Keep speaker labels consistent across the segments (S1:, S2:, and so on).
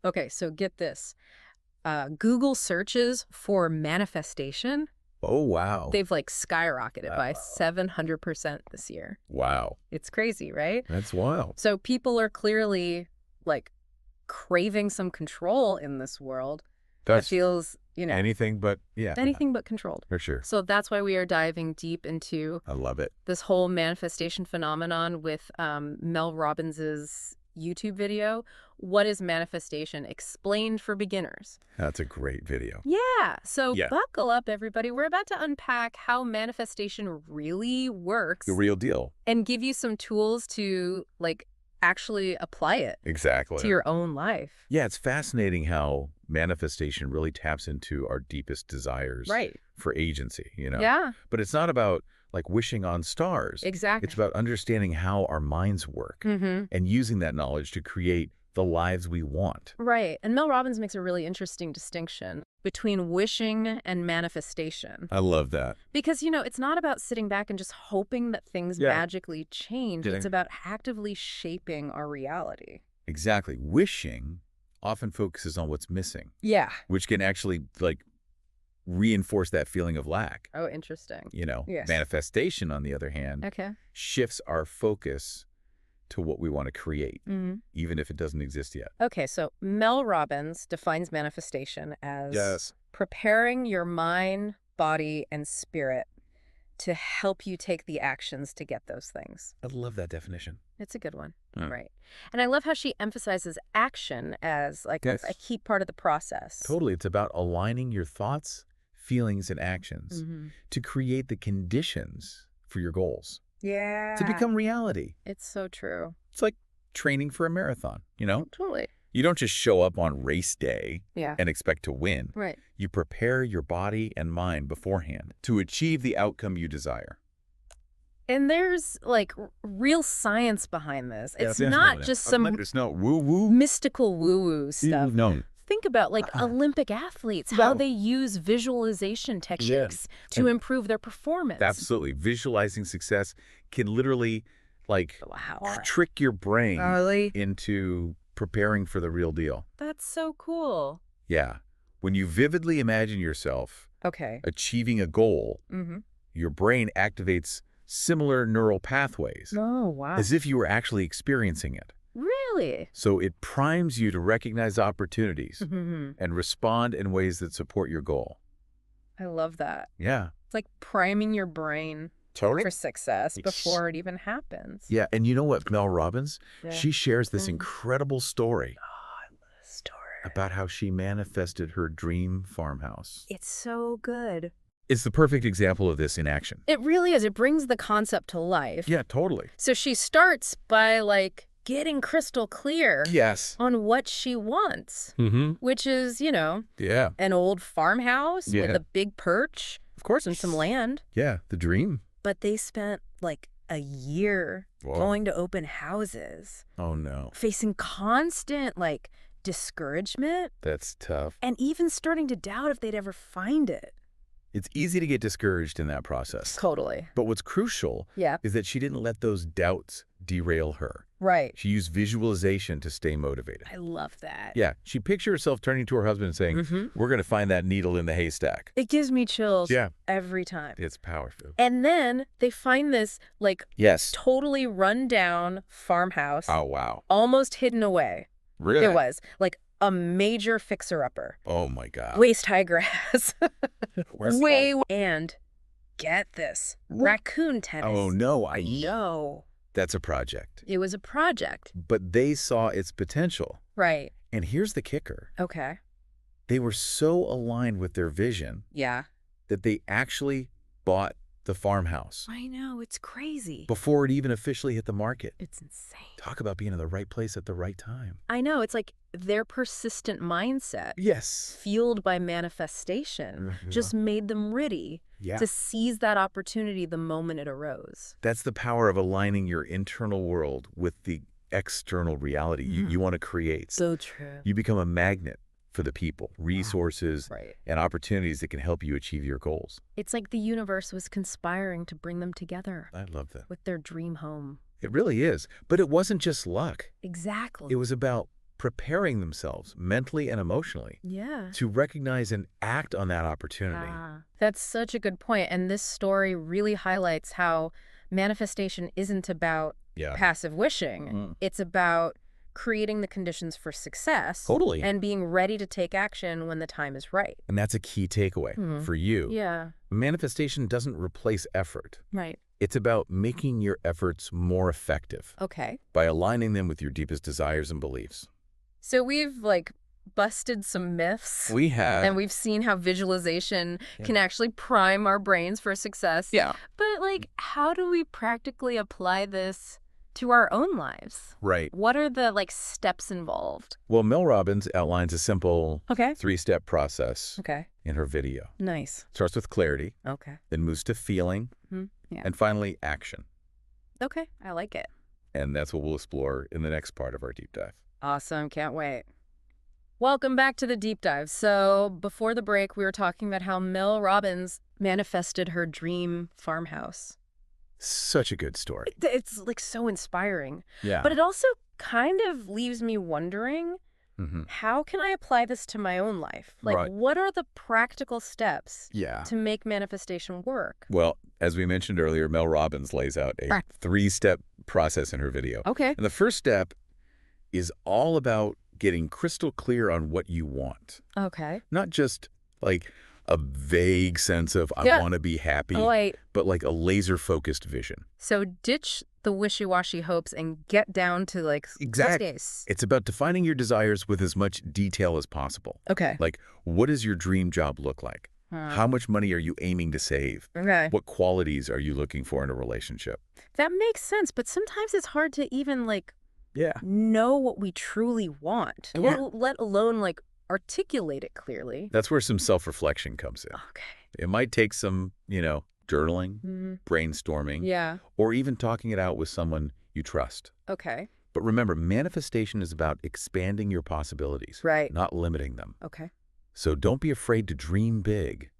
S1: Okay, so get this. Google searches for manifestation,
S2: Oh, wow.
S1: they've like skyrocketed by 700% this year.
S2: Wow.
S1: It's crazy, right?
S2: That's wild.
S1: So people are clearly like craving some control in this world that
S2: That's
S1: feels,
S2: anything but, yeah,
S1: anything but controlled.
S2: for sure.
S1: So that's why we are diving deep into
S2: I love it.
S1: this whole manifestation phenomenon with Mel Robbins's YouTube video, What is Manifestation? Explained for Beginners.
S2: That's a great video.
S1: Yeah, so
S2: Yeah.
S1: buckle up, everybody. We're about to unpack how manifestation really works
S2: The real deal.
S1: and give you some tools to, like, actually apply it
S2: Exactly.
S1: to your own life.
S2: Yeah, it's fascinating how manifestation really taps into our deepest desires
S1: Right.
S2: for agency,
S1: Yeah,
S2: But it's not about like wishing on stars.
S1: exactly.
S2: It's about understanding how our minds work
S1: Mm-hmm.
S2: and using that knowledge to create the lives we want.
S1: Right. And Mel Robbins makes a really interesting distinction between wishing and manifestation.
S2: I love that.
S1: Because, it's not about sitting back and just hoping that things
S2: Yeah.
S1: magically change.
S2: Did
S1: It's
S2: I-
S1: about actively shaping our reality.
S2: Exactly. Wishing often focuses on what's missing,
S1: Yeah.
S2: which can actually like reinforce that feeling of lack.
S1: Oh, interesting. Yes.
S2: Manifestation, on the other hand,
S1: Okay.
S2: shifts our focus to what we want to create,
S1: Mm-hmm.
S2: even if it doesn't exist yet.
S1: Okay, so Mel Robbins defines manifestation as preparing your mind, body, and spirit to help you take the actions to get those things.
S2: I love that definition.
S1: It's a good one.
S2: Hmm.
S1: Right. And I love how she emphasizes action as like
S2: Yes.
S1: a key part of the process.
S2: Totally. It's about aligning your thoughts, feelings, and actions
S1: Mm-hmm.
S2: to create the conditions for your goals
S1: Yeah.
S2: to become reality.
S1: It's so true.
S2: It's like training for a marathon,
S1: Totally.
S2: You don't just show up on race day
S1: Yeah.
S2: and expect to win.
S1: Right.
S2: You prepare your body and mind beforehand to achieve the outcome you desire.
S1: And there's like real science behind this. It's
S2: Yeah,
S1: not
S2: definitely.
S1: just some
S2: It's not woo-woo.
S1: mystical woo-woo stuff.
S2: No.
S1: Think about like Olympic athletes, how
S2: No.
S1: they use visualization techniques to improve their performance.
S2: Absolutely. Visualizing success can literally like
S1: Wow.
S2: trick your brain
S1: Really?
S2: into preparing for the real deal.
S1: That's so cool.
S2: Yeah. When you vividly imagine yourself
S1: Okay.
S2: achieving a goal,
S1: Mm-hmm.
S2: your brain activates similar neural pathways
S1: Oh, wow.
S2: as if you were actually experiencing it.
S1: Really?
S2: So it primes you to recognize opportunities
S1: Mm-hmm.
S2: and respond in ways that support your goal.
S1: I love that.
S2: Yeah.
S1: It's like priming your brain
S2: Totally.
S1: for success before it even happens.
S2: Yeah. And you know what, Mel Robbins?
S1: Yeah.
S2: She shares this
S1: Mhm.
S2: incredible story
S1: Oh, I love this story.
S2: about how she manifested her dream farmhouse.
S1: It's so good.
S2: It's the perfect example of this in action.
S1: It really is. It brings the concept to life.
S2: Yeah, totally.
S1: So she starts by like getting crystal clear
S2: Yes.
S1: on what she wants,
S2: Mm-hmm.
S1: which is,
S2: Yeah.
S1: an old farmhouse with
S2: Yeah.
S1: a big perch
S2: Of course.
S1: and some land.
S2: Yeah, the dream.
S1: But they spent like a year
S2: Whoa.
S1: going to open houses,
S2: Oh, no.
S1: facing constant like discouragement
S2: That's tough.
S1: and even starting to doubt if they'd ever find it.
S2: It's easy to get discouraged in that process.
S1: Totally.
S2: But what's crucial
S1: Yeah.
S2: is that she didn't let those doubts derail her.
S1: Right.
S2: She used visualization to stay motivated.
S1: I love that.
S2: Yeah, she pictured herself turning to her husband and saying,
S1: Mhm.
S2: we're going to find that needle in the haystack.
S1: It gives me chills
S2: Yeah.
S1: every time.
S2: It's powerful.
S1: And then they find this like
S2: Yes.
S1: totally run down farmhouse,
S2: Oh, wow.
S1: almost hidden away.
S2: Really?
S1: It was like a major fixer-upper.
S2: Oh, my God.
S1: Waist-high grass.
S2: Where's the
S1: Way. And get this. Raccoon tennis.
S2: Oh, no.
S1: No.
S2: That's a project.
S1: It was a project.
S2: But they saw its potential.
S1: Right.
S2: And here's the kicker.
S1: Okay.
S2: They were so aligned with their vision
S1: Yeah.
S2: that they actually bought the farmhouse
S1: I know. It's crazy.
S2: before it even officially hit the market.
S1: It's insane.
S2: Talk about being in the right place at the right time.
S1: I know. It's like their persistent mindset,
S2: Yes.
S1: fueled by manifestation, just made them ready
S2: Yeah.
S1: to seize that opportunity the moment it arose.
S2: That's the power of aligning your internal world with the external reality you want to create.
S1: So true.
S2: You become a magnet for the people, resources,
S1: Right.
S2: and opportunities that can help you achieve your goals.
S1: It's like the universe was conspiring to bring them together
S2: I love that.
S1: with their dream home.
S2: It really is. But it wasn't just luck.
S1: Exactly.
S2: It was about preparing themselves mentally and emotionally to recognize and act on that opportunity.
S1: That's such a good point. And this story really highlights how manifestation isn't about passive wishing. It's about creating the conditions for success.
S2: Totally.
S1: And being ready to take action when the time is right.
S2: And that's a key takeaway for you.
S1: Yeah.
S2: Manifestation doesn't replace effort.
S1: Right.
S2: It's about making your efforts more effective.
S1: Okay.
S2: By aligning them with your deepest desires and beliefs.
S1: So we've busted some myths.
S2: We have.
S1: And we've seen how visualization can actually prime our brains for success.
S2: Yeah.
S1: But how do we practically apply this to our own lives?
S2: Right.
S1: What are the steps involved?
S2: Well, Mel Robbins outlines a simple 3-step process in her video.
S1: Nice.
S2: Starts with clarity.
S1: Okay.
S2: Then moves to feeling. And finally, action.
S1: Okay. I like it.
S2: And that's what we'll explore in the next part of our deep dive.
S1: Awesome. Can't wait. Welcome back to the deep dive. So before the break, we were talking about how Mel Robbins manifested her dream farmhouse.
S2: Such a good story.
S1: It's so inspiring.
S2: Yeah.
S1: But it also kind of leaves me wondering, how can I apply this to my own life? What are the practical steps to make manifestation work?
S2: Well, as we mentioned earlier, Mel Robbins lays out a 3-step process in her video.
S1: Okay.
S2: And the first step is all about getting crystal clear on what you want.
S1: Okay.
S2: Not just a vague sense of I want to be happy, but a laser-focused vision.
S1: So ditch the wishy-washy hopes and get down to
S2: exactly. It's about defining your desires with as much detail as possible.
S1: Okay.
S2: What does your dream job look like? How much money are you aiming to save?
S1: Okay.
S2: What qualities are you looking for in a relationship?
S1: That makes sense, but sometimes it's hard to even know what we truly want, let alone articulate it clearly.
S2: That's where some self-reflection comes in.
S1: Okay.
S2: It might take some, journaling, brainstorming, or even talking it out with someone you trust.
S1: Okay.
S2: But remember, manifestation is about expanding your possibilities, not limiting them.
S1: Okay.
S2: So don't be afraid to dream big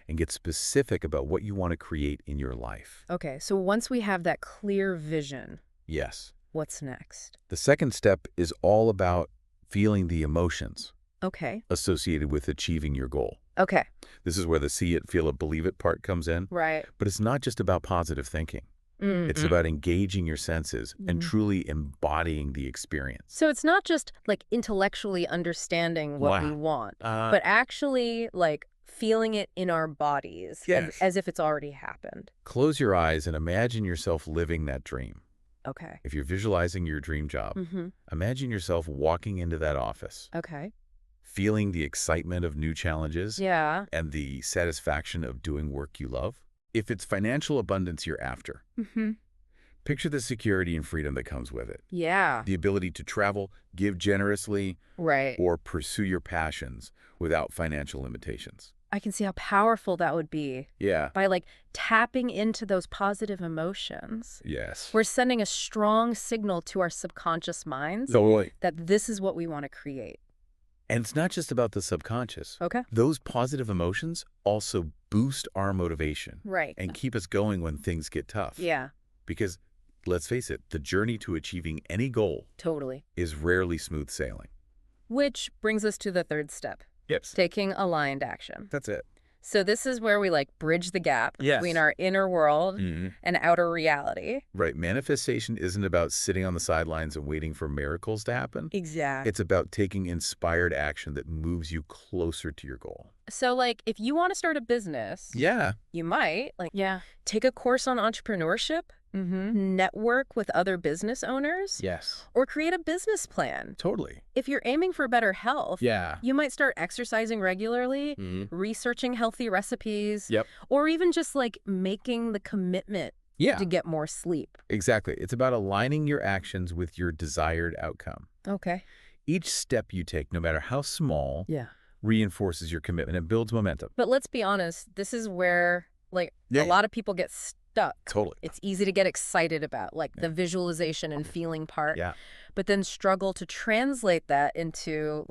S2: and get specific about what you want to create in your life.
S1: Okay. So once we have that clear vision,
S2: yes.
S1: What's next?
S2: The second step is all about feeling the emotions associated with achieving your goal.
S1: Okay.
S2: This is where the see it, feel it, believe it part comes in.
S1: Right.
S2: But it's not just about positive thinking. It's about engaging your senses and truly embodying the experience.
S1: So it's not just intellectually understanding what we want, but actually feeling it in our bodies as if it's already happened.
S2: Close your eyes and imagine yourself living that dream.
S1: Okay.
S2: If you're visualizing your dream job, imagine yourself walking into that office.
S1: Okay.
S2: Feeling the excitement of new challenges.
S1: Yeah.
S2: And the satisfaction of doing work you love. If it's financial abundance you're after, picture the security and freedom that comes with it.
S1: Yeah.
S2: The ability to travel, give generously, or pursue your passions without financial limitations.
S1: I can see how powerful that would be.
S2: Yeah.
S1: By tapping into those positive emotions.
S2: Yes.
S1: We're sending a strong signal to our subconscious minds that this is what we want to create.
S2: And it's not just about the subconscious.
S1: Okay.
S2: Those positive emotions also boost our motivation.
S1: Right.
S2: And keep us going when things get tough.
S1: Yeah.
S2: Because, let's face it, the journey to achieving any goal is rarely smooth sailing.
S1: Which brings us to the third step.
S2: Yes.
S1: Taking aligned action.
S2: That's it.
S1: So this is where we bridge the gap between our inner world and outer reality.
S2: Right. Manifestation isn't about sitting on the sidelines and waiting for miracles to happen.
S1: Exactly.
S2: It's about taking inspired action that moves you closer to your goal.
S1: So if you want to start a business, you might take a course on entrepreneurship, network with other business owners, or create a business plan.
S2: Totally.
S1: If you're aiming for better health, you might start exercising regularly, researching healthy recipes, or even just making the commitment to get more sleep.
S2: Exactly. It's about aligning your actions with your desired outcome.
S1: Okay.
S2: Each step you take, no matter how small, reinforces your commitment and builds momentum.
S1: But let's be honest, this is where a lot of people get stuck.
S2: Totally.
S1: It's easy to get excited about the visualization and feeling part, but then struggle to translate that into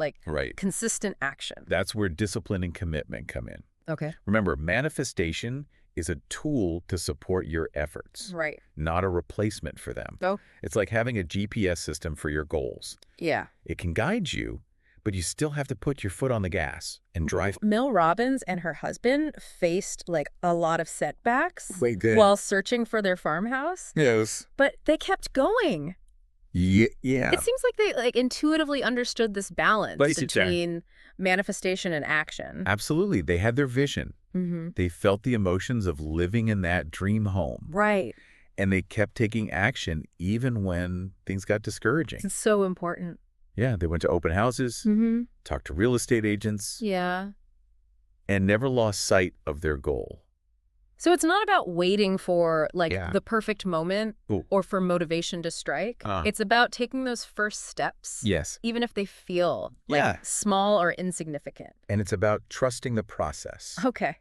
S1: consistent action.
S2: That's where discipline and commitment come in.
S1: Okay.
S2: Remember, manifestation is a tool to support your efforts,
S1: Right.
S2: not a replacement for them.
S1: Oh.
S2: It's like having a GPS system for your goals.
S1: Yeah.
S2: It can guide you, but you still have to put your foot on the gas and drive.
S1: Mel Robbins and her husband faced like a lot of setbacks
S2: Wait, good.
S1: while searching for their farmhouse.
S2: Yes.
S1: But they kept going.
S2: Yeah.
S1: It seems like they like intuitively understood this balance between manifestation and action.
S2: Absolutely. They had their vision.
S1: Mm-hmm.
S2: They felt the emotions of living in that dream home.
S1: Right.
S2: And they kept taking action even when things got discouraging.
S1: It's so important.
S2: Yeah, they went to open houses,
S1: Mm-hmm.
S2: talked to real estate agents,
S1: Yeah.
S2: and never lost sight of their goal.
S1: So it's not about waiting for like
S2: Yeah.
S1: the perfect moment
S2: Ooh.
S1: or for motivation to strike. It's about taking those first steps,
S2: Yes.
S1: even if they feel like small or insignificant.
S2: And it's about trusting the process.
S1: Okay.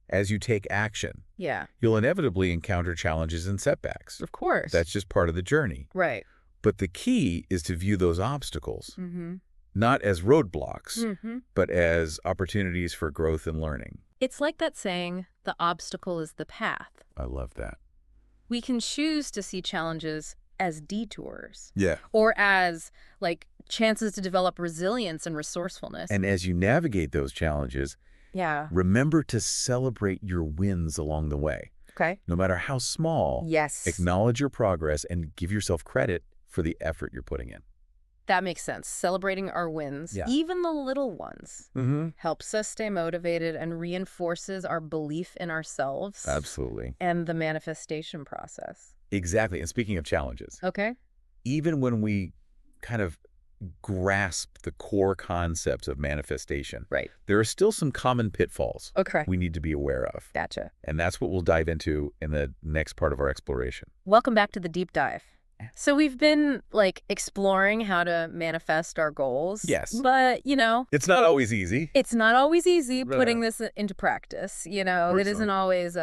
S2: As you take action,
S1: Yeah.
S2: you'll inevitably encounter challenges and setbacks.
S1: Of course.
S2: That's just part of the journey.
S1: right.
S2: But the key is to view those obstacles
S1: Mm-hmm.
S2: not as roadblocks,
S1: Mm-hmm.
S2: but as opportunities for growth and learning.
S1: It's like that saying, the obstacle is the path.
S2: I love that.
S1: We can choose to see challenges as detours
S2: Yeah.
S1: or as like chances to develop resilience and resourcefulness.
S2: And as you navigate those challenges,
S1: yeah.
S2: remember to celebrate your wins along the way.
S1: Okay.
S2: No matter how small,
S1: Yes.
S2: acknowledge your progress and give yourself credit for the effort you're putting in.
S1: That makes sense. Celebrating our wins,
S2: Yeah.
S1: even the little ones,
S2: Mm-hmm.
S1: helps us stay motivated and reinforces our belief in ourselves
S2: Absolutely.
S1: and the manifestation process.
S2: Exactly. And speaking of challenges,
S1: Okay.
S2: even when we kind of grasp the core concepts of manifestation,
S1: Right.
S2: there are still some common pitfalls
S1: Okay.
S2: we need to be aware of.
S1: Gotcha.
S2: And that's what we'll dive into in the next part of our exploration.
S1: Welcome back to the deep dive. So we've been like exploring how to manifest our goals.
S2: Yes.
S1: But, you know,
S2: It's not always easy.
S1: it's not always easy
S2: Right.
S1: putting this into practice. You know,
S2: course
S1: it isn't
S2: not.
S1: always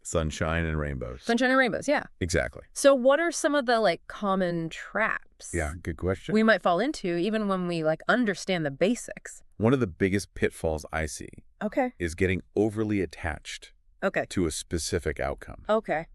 S2: Sunshine and rainbows.
S1: sunshine and rainbows. Yeah.
S2: Exactly.
S1: So what are some of the like common traps
S2: Yeah, good question.
S1: we might fall into even when we like understand the basics?
S2: One of the biggest pitfalls I see
S1: Okay.
S2: is getting overly attached
S1: Okay.
S2: to a specific outcome.
S1: Okay.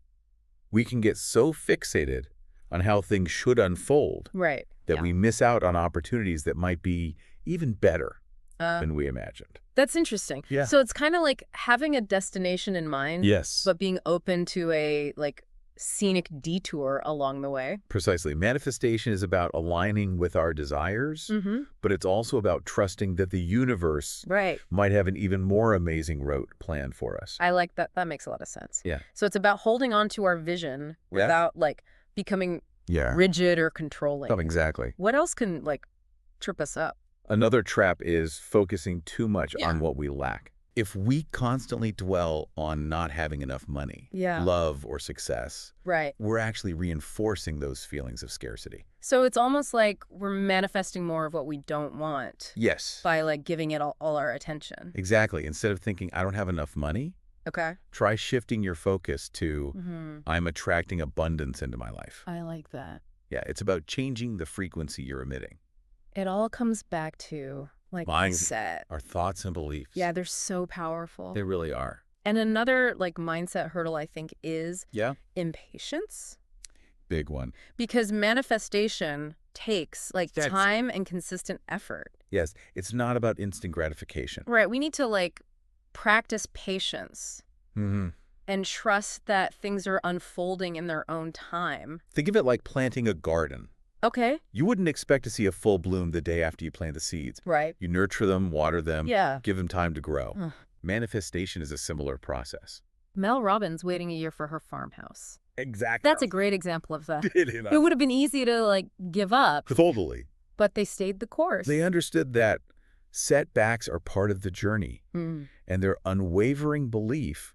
S2: We can get so fixated on how things should unfold
S1: Right.
S2: that
S1: Yeah.
S2: we miss out on opportunities that might be even better
S1: Uh,
S2: than we imagined.
S1: that's interesting.
S2: Yeah.
S1: So it's kind of like having a destination in mind,
S2: Yes.
S1: but being open to a like scenic detour along the way.
S2: Precisely. Manifestation is about aligning with our desires,
S1: Mm-hmm.
S2: but it's also about trusting that the universe
S1: Right.
S2: might have an even more amazing route planned for us.
S1: I like that. That makes a lot of sense.
S2: Yeah.
S1: So it's about holding on to our vision without like becoming
S2: Yeah.
S1: rigid or controlling.
S2: Exactly.
S1: What else can like trip us up?
S2: Another trap is focusing too much
S1: Yeah.
S2: on what we lack. If we constantly dwell on not having enough money,
S1: Yeah.
S2: love, or success,
S1: Right.
S2: we're actually reinforcing those feelings of scarcity.
S1: So it's almost like we're manifesting more of what we don't want
S2: Yes.
S1: by like giving it all our attention.
S2: Exactly. Instead of thinking, I don't have enough money,
S1: Okay.
S2: try shifting your focus to,
S1: Mm-hmm.
S2: I'm attracting abundance into my life.
S1: I like that.
S2: Yeah, it's about changing the frequency you're emitting.
S1: It all comes back to like mindset.
S2: Our thoughts and beliefs.
S1: Yeah, they're so powerful.
S2: They really are.
S1: And another like mindset hurdle I think is
S2: Yeah.
S1: impatience.
S2: Big one.
S1: Because manifestation takes like
S2: That's-
S1: time and consistent effort.
S2: Yes, it's not about instant gratification.
S1: Right. We need to like practice patience
S2: Mm-hmm.
S1: and trust that things are unfolding in their own time.
S2: Think of it like planting a garden.
S1: Okay.
S2: You wouldn't expect to see a full bloom the day after you plant the seeds.
S1: Right.
S2: You nurture them, water them,
S1: Yeah.
S2: give them time to grow.
S1: Ugh.
S2: Manifestation is a similar process.
S1: Mel Robbins waiting a year for her farmhouse.
S2: Exactly.
S1: That's a great example of that.
S2: It
S1: It would have been easy to like give up,
S2: Totally.
S1: but they stayed the course.
S2: They understood that setbacks are part of the journey,
S1: Mm.
S2: and their unwavering belief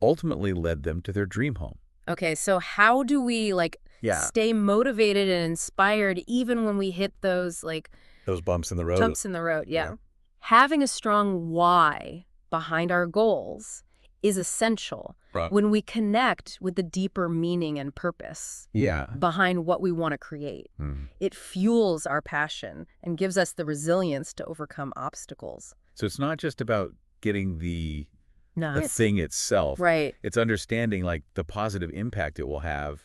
S2: ultimately led them to their dream home.
S1: Okay, so how do we like stay motivated and inspired even when we hit those like
S2: Those bumps in the road.
S1: bumps in the road? Yeah.
S2: Yeah.
S1: Having a strong why behind our goals is essential
S2: Right.
S1: when we connect with the deeper meaning and purpose
S2: Yeah.
S1: behind what we want to create.
S2: Mm.
S1: It fuels our passion and gives us the resilience to overcome obstacles.
S2: So it's not just about getting the the thing itself.
S1: Right.
S2: It's understanding like the positive impact it will have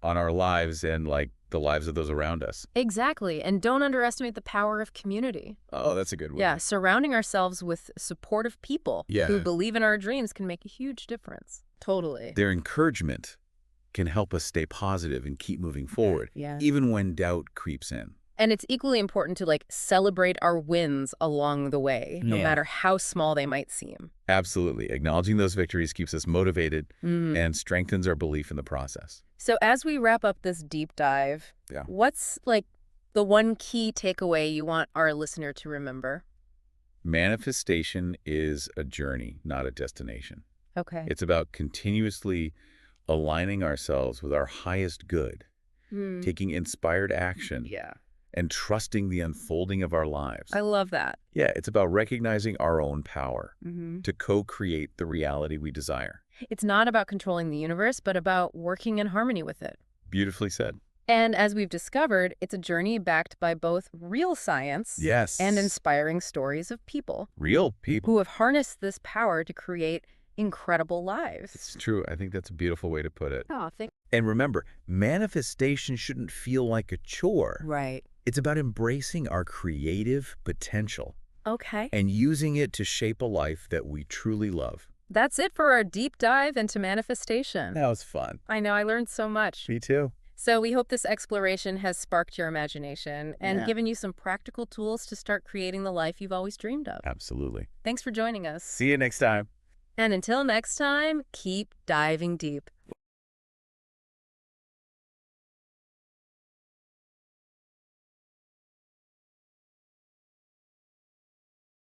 S2: on our lives and like the lives of those around us.
S1: Exactly. And don't underestimate the power of community.
S2: Oh, that's a good one.
S1: Yeah, surrounding ourselves with supportive people who believe in our dreams can make a huge difference. Totally.
S2: Their encouragement can help us stay positive and keep moving forward, even when doubt creeps in.
S1: And it's equally important to celebrate our wins along the way, no matter how small they might seem.
S2: Absolutely. Acknowledging those victories keeps us motivated and strengthens our belief in the process.
S1: So as we wrap up this deep dive, what's the one key takeaway you want our listener to remember?
S2: Manifestation is a journey, not a destination.
S1: Okay.
S2: It's about continuously aligning ourselves with our highest good, taking inspired action, and trusting the unfolding of our lives.
S1: I love that.
S2: Yeah, it's about recognizing our own power to co-create the reality we desire.
S1: It's not about controlling the universe, but about working in harmony with it.
S2: Beautifully said.
S1: And as we've discovered, it's a journey backed by both real science and inspiring stories of people.
S2: Real people.
S1: Who have harnessed this power to create incredible lives.
S2: It's true. I think that's a beautiful way to put it.
S1: Oh,
S2: and remember, manifestation shouldn't feel like a chore.
S1: Right.
S2: It's about embracing our creative potential.
S1: Okay.
S2: And using it to shape a life that we truly love.
S1: That's it for our deep dive into manifestation.
S2: That was fun.
S1: I know, I learned so much.
S2: Me too.
S1: So we hope this exploration has sparked your imagination and given you some practical tools to start creating the life you've always dreamed of.
S2: Absolutely.
S1: Thanks for joining us.
S2: See you next time.
S1: And until next time, keep diving deep.